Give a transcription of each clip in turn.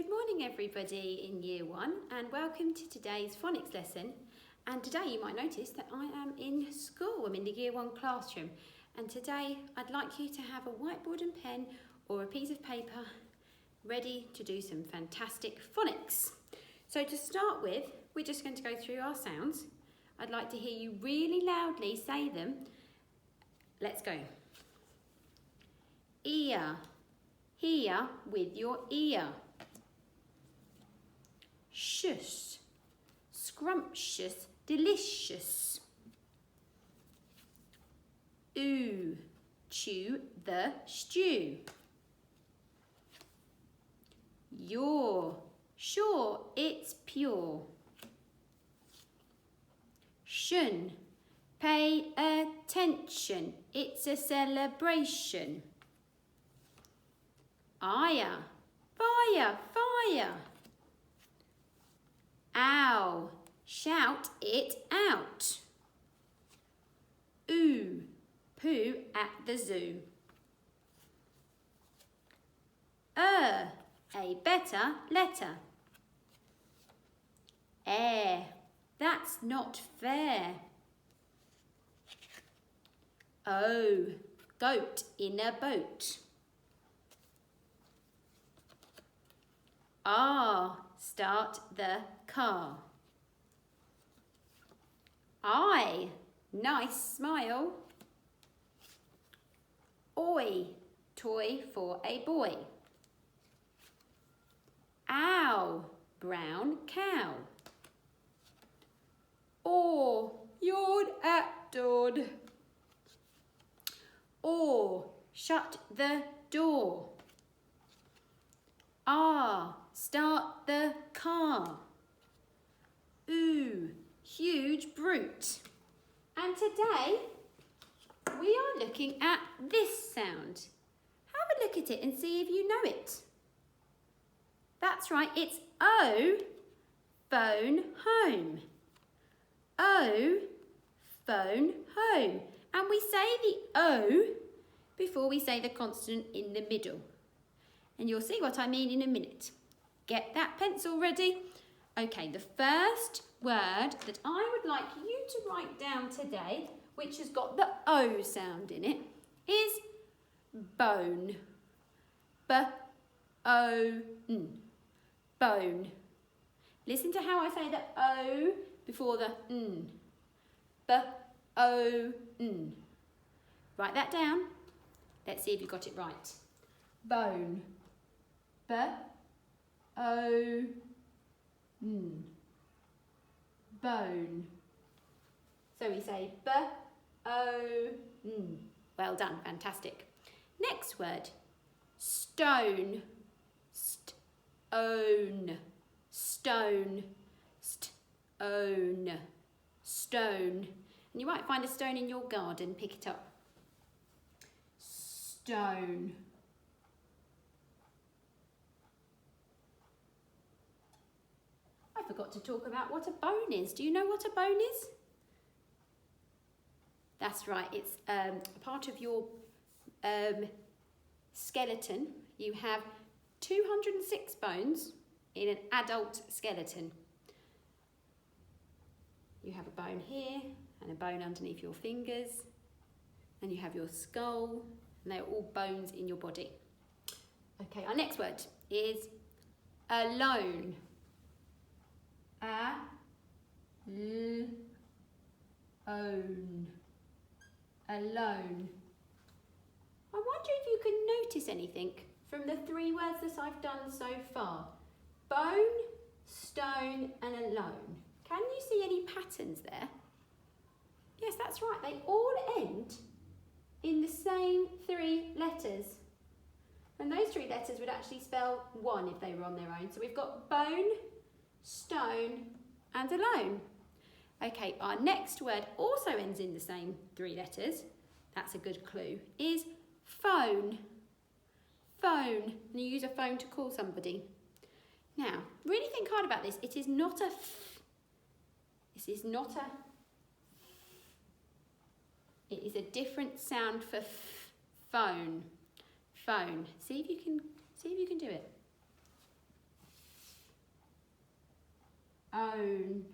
Good morning everybody in year one and welcome to today's phonics lesson. And today you might notice that I am in school. I'm in the year one classroom and today I'd like you to have a whiteboard and pen or a piece of paper ready to do some fantastic phonics. So to start with, we're just going to go through our sounds. I'd like to hear you really loudly say them. Let's go. Ear. Hear with your ear. Shush, scrumptious, delicious. Ooh, chew the stew. Yaw, sure it's pure. Shun, pay attention, it's a celebration. Ire, fire, fire. Ow, shout it out. Ooh, poo at the zoo. A better letter. Air, that's not fair. Oh, goat in a boat. Ah, start the car. I, nice smile. Oi, toy for a boy. Ow, brown cow. Or, yawn at dawn. Or, shut the door. Ah, start the car. Ooh, huge brute. And today we are looking at this sound. Have a look at it and see if you know it. That's right, it's O, phone home. O, phone home. And we say the O before we say the consonant in the middle. And you'll see what I mean in a minute. Get that pencil ready. Okay, the first word that I would like you to write down today, which has got the O sound in it, is bone. B-O-N. Bone. Listen to how I say the O before the N. B-O-N. Write that down. Let's see if you got it right. Bone. B-O-N. Bone. So we say B-O-N. Well done, fantastic. Next word, stone. Stone. Stone. Stone. Stone. And you might find a stone in your garden, pick it up. Stone. I forgot to talk about what a bone is. Do you know what a bone is? That's right, it's part of your skeleton. You have 206 bones in an adult skeleton. You have a bone here and a bone underneath your fingers, and you have your skull, and they're all bones in your body. Okay, our next word is alone. Alone. Alone. I wonder if you can notice anything from the three words that I've done so far. Bone, stone and alone. Can you see any patterns there? Yes, that's right. They all end in the same three letters. And those three letters would actually spell one if they were on their own. So we've got bone, stone and alone. Okay, our next word also ends in the same three letters. That's a good clue. Is phone. Phone. And you use a phone to call somebody. Now, really think hard about this. It is not a f. This is not a. It is a different sound for f. Phone. Phone. See if you can do it. own,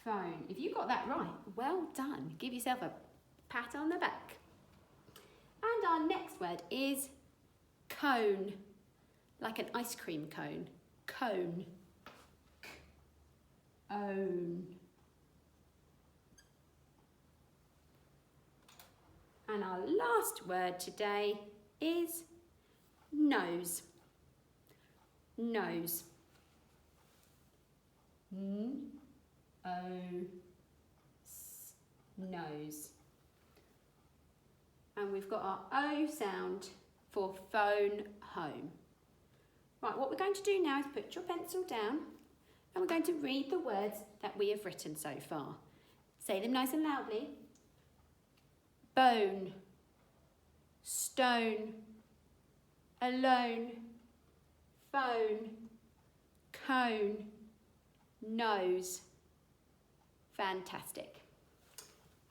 phone. If you got that right, well done. Give yourself a pat on the back. And our next word is cone, like an ice cream cone. Cone. Own. And our last word today is nose. Nose. Nose. And we've got our O sound for phone home. Right, what we're going to do now is put your pencil down and we're going to read the words that we have written so far. Say them nice and loudly. Bone, stone, alone, phone, cone, nose. Fantastic.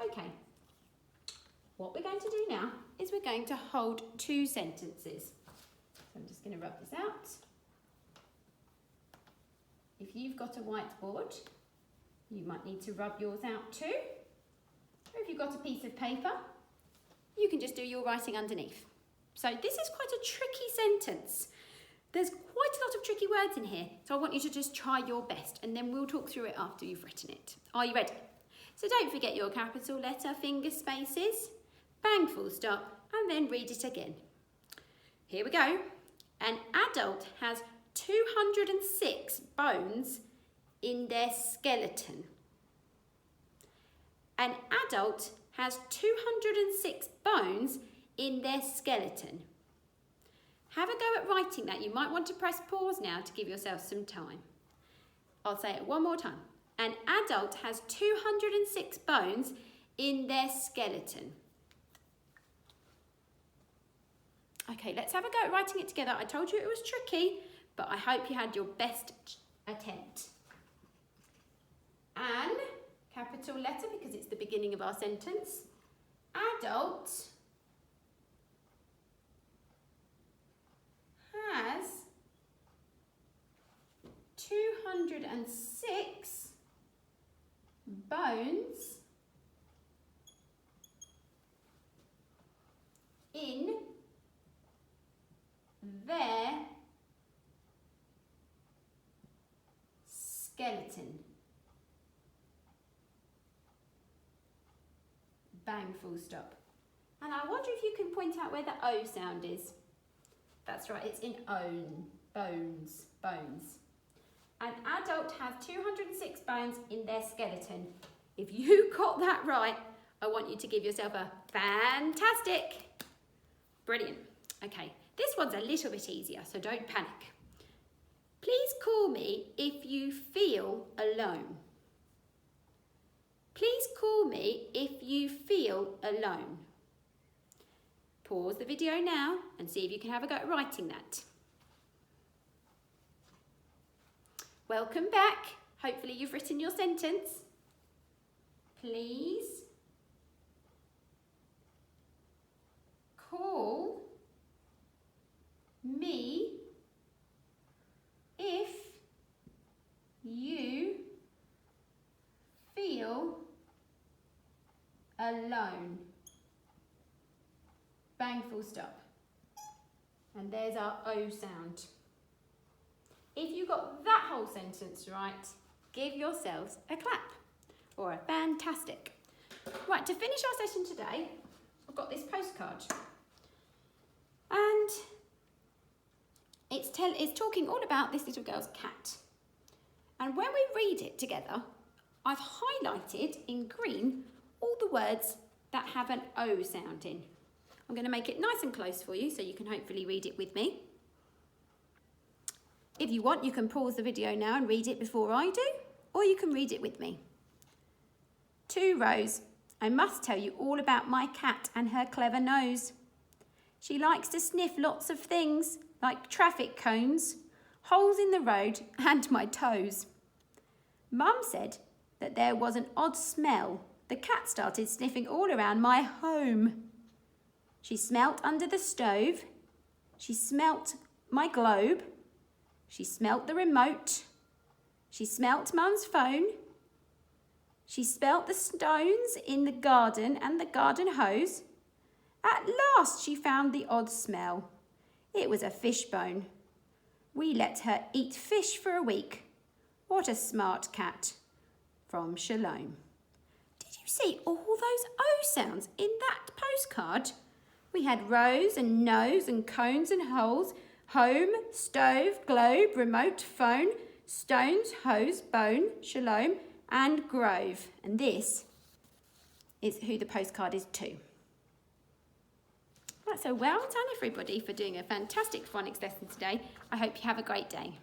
Okay, what we're going to do now is we're going to hold two sentences. So I'm just going to rub this out. If you've got a whiteboard, you might need to rub yours out too. Or if you've got a piece of paper, you can just do your writing underneath. So this is quite a tricky sentence. There's quite a lot of tricky words in here, so I want you to just try your best and then we'll talk through it after you've written it. Are you ready? So don't forget your capital letter, finger spaces, bang full stop, and then read it again. Here we go. An adult has 206 bones in their skeleton. An adult has 206 bones in their skeleton. Have a go at writing that. You might want to press pause now to give yourself some time. I'll say it one more time. An adult has 206 bones in their skeleton. Okay, let's have a go at writing it together. I told you it was tricky, but I hope you had your best attempt. An, capital letter because it's the beginning of our sentence. Adult has 206 bones in their skeleton. Bang, full stop. And I wonder if you can point out where the O sound is. That's right, it's in own, bones, bones. An adult has 206 bones in their skeleton. If you got that right, I want you to give yourself a fantastic. Brilliant. Okay, this one's a little bit easier, so don't panic. Please call me if you feel alone. Please call me if you feel alone. Pause the video now and see if you can have a go at writing that. Welcome back. Hopefully you've written your sentence. Please call me if you feel alone. Bang, full stop. And there's our O sound. If you got that whole sentence right, give yourselves a clap or a fantastic. Right, to finish our session today, I've got this postcard. And it's talking all about this little girl's cat. And when we read it together, I've highlighted in green all the words that have an O sound in. I'm going to make it nice and close for you so you can hopefully read it with me. If you want, you can pause the video now and read it before I do, or you can read it with me. 2 rows. I must tell you all about my cat and her clever nose. She likes to sniff lots of things, like traffic cones, holes in the road, and my toes. Mum said that there was an odd smell. The cat started sniffing all around my home. She smelt under the stove. She smelt my globe. She smelt the remote. She smelt Mum's phone. She smelt the stones in the garden and the garden hose. At last she found the odd smell. It was a fish bone. We let her eat fish for a week. What a smart cat. From Shalom. Did you see all those O sounds in that postcard? We had rows and no's and cones and holes, home, stove, globe, remote, phone, stones, hose, bone, shalom, and grove. And this is who the postcard is to. Right, so well done everybody for doing a fantastic phonics lesson today. I hope you have a great day.